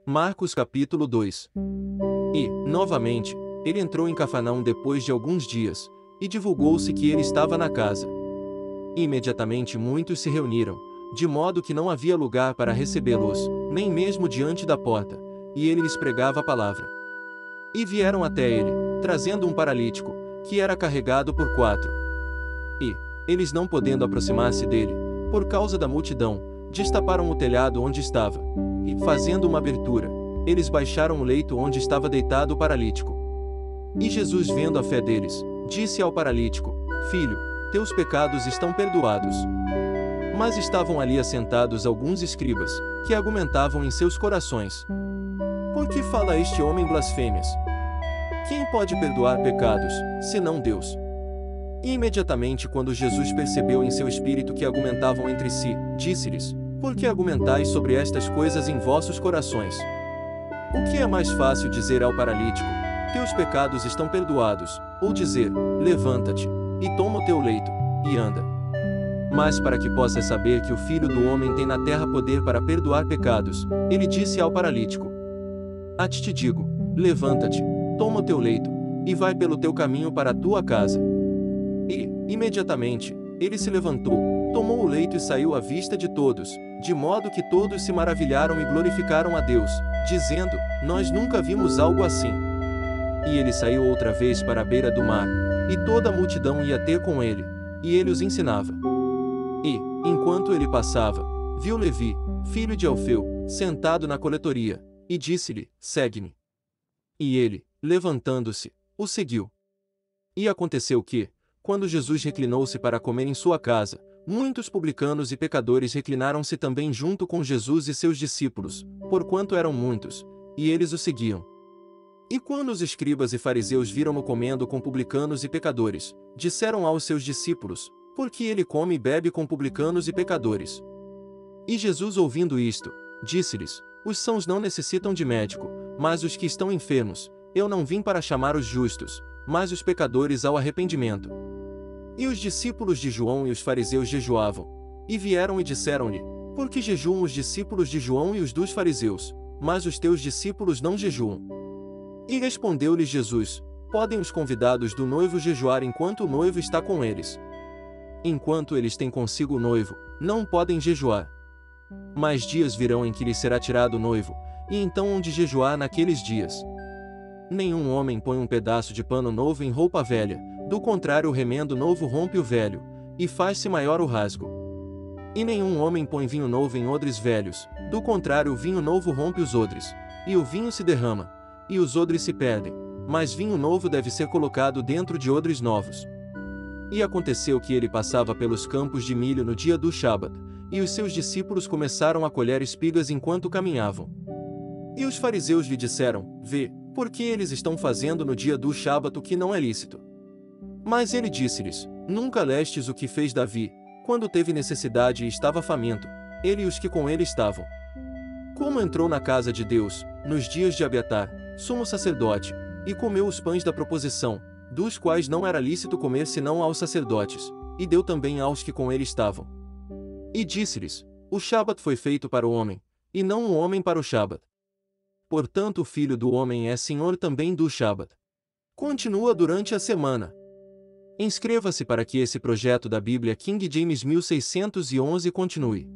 Marcos capítulo 2. E, novamente, ele entrou em Cafarnaum depois de alguns dias, e divulgou-se que ele estava na casa. Imediatamente muitos se reuniram, de modo que não havia lugar para recebê-los, nem mesmo diante da porta, e ele lhes pregava a palavra. E vieram até ele, trazendo um paralítico, que era carregado por 4. E, eles não podendo aproximar-se dele, por causa da multidão, destaparam o telhado onde estava, e, fazendo uma abertura, eles baixaram o leito onde estava deitado o paralítico. E Jesus, vendo a fé deles, disse ao paralítico: Filho, teus pecados estão perdoados. Mas estavam ali assentados alguns escribas, que argumentavam em seus corações: Por que fala este homem blasfêmias? Quem pode perdoar pecados, senão Deus? E imediatamente quando Jesus percebeu em seu espírito que argumentavam entre si, disse-lhes: Por que argumentais sobre estas coisas em vossos corações? O que é mais fácil dizer ao paralítico: Teus pecados estão perdoados, ou dizer: Levanta-te, e toma o teu leito, e anda? Mas para que possas saber que o Filho do Homem tem na terra poder para perdoar pecados, ele disse ao paralítico: A ti te digo, levanta-te, toma o teu leito, e vai pelo teu caminho para a tua casa. E, imediatamente, ele se levantou, tomou o leito e saiu à vista de todos, de modo que todos se maravilharam e glorificaram a Deus, dizendo: Nós nunca vimos algo assim. E ele saiu outra vez para a beira do mar, e toda a multidão ia ter com ele, e ele os ensinava. E, enquanto ele passava, viu Levi, filho de Alfeu, sentado na coletoria, e disse-lhe: Segue-me. E ele, levantando-se, o seguiu. E aconteceu que, quando Jesus reclinou-se para comer em sua casa, muitos publicanos e pecadores reclinaram-se também junto com Jesus e seus discípulos, porquanto eram muitos, e eles o seguiam. E quando os escribas e fariseus viram-no comendo com publicanos e pecadores, disseram aos seus discípulos: Por que ele come e bebe com publicanos e pecadores? E Jesus, ouvindo isto, disse-lhes: Os sãos não necessitam de médico, mas os que estão enfermos. Eu não vim para chamar os justos, mas os pecadores ao arrependimento. E os discípulos de João e os fariseus jejuavam. E vieram e disseram-lhe: Por que jejuam os discípulos de João e os dos fariseus, mas os teus discípulos não jejuam? E respondeu-lhes Jesus: Podem os convidados do noivo jejuar enquanto o noivo está com eles? Enquanto eles têm consigo o noivo, não podem jejuar. Mas dias virão em que lhes será tirado o noivo, e então hão de jejuar naqueles dias. Nenhum homem põe um pedaço de pano novo em roupa velha, do contrário o remendo novo rompe o velho, e faz-se maior o rasgo. E nenhum homem põe vinho novo em odres velhos, do contrário o vinho novo rompe os odres, e o vinho se derrama, e os odres se perdem, mas vinho novo deve ser colocado dentro de odres novos. E aconteceu que ele passava pelos campos de milho no dia do sábado, e os seus discípulos começaram a colher espigas enquanto caminhavam. E os fariseus lhe disseram: Vê, porque eles estão fazendo no dia do sábado o que não é lícito. Mas ele disse-lhes: Nunca lestes o que fez Davi, quando teve necessidade e estava faminto, ele e os que com ele estavam. Como entrou na casa de Deus, nos dias de Abiatar, sumo sacerdote, e comeu os pães da proposição, dos quais não era lícito comer senão aos sacerdotes, e deu também aos que com ele estavam. E disse-lhes: O sábado foi feito para o homem, e não o homem para o sábado. Portanto o Filho do Homem é Senhor também do sábado. Continua durante a semana. Inscreva-se para que esse projeto da Bíblia King James 1611 continue.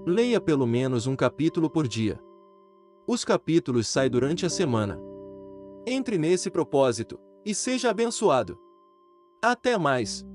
Leia pelo menos um capítulo por dia. Os capítulos saem durante a semana. Entre nesse propósito, e seja abençoado. Até mais!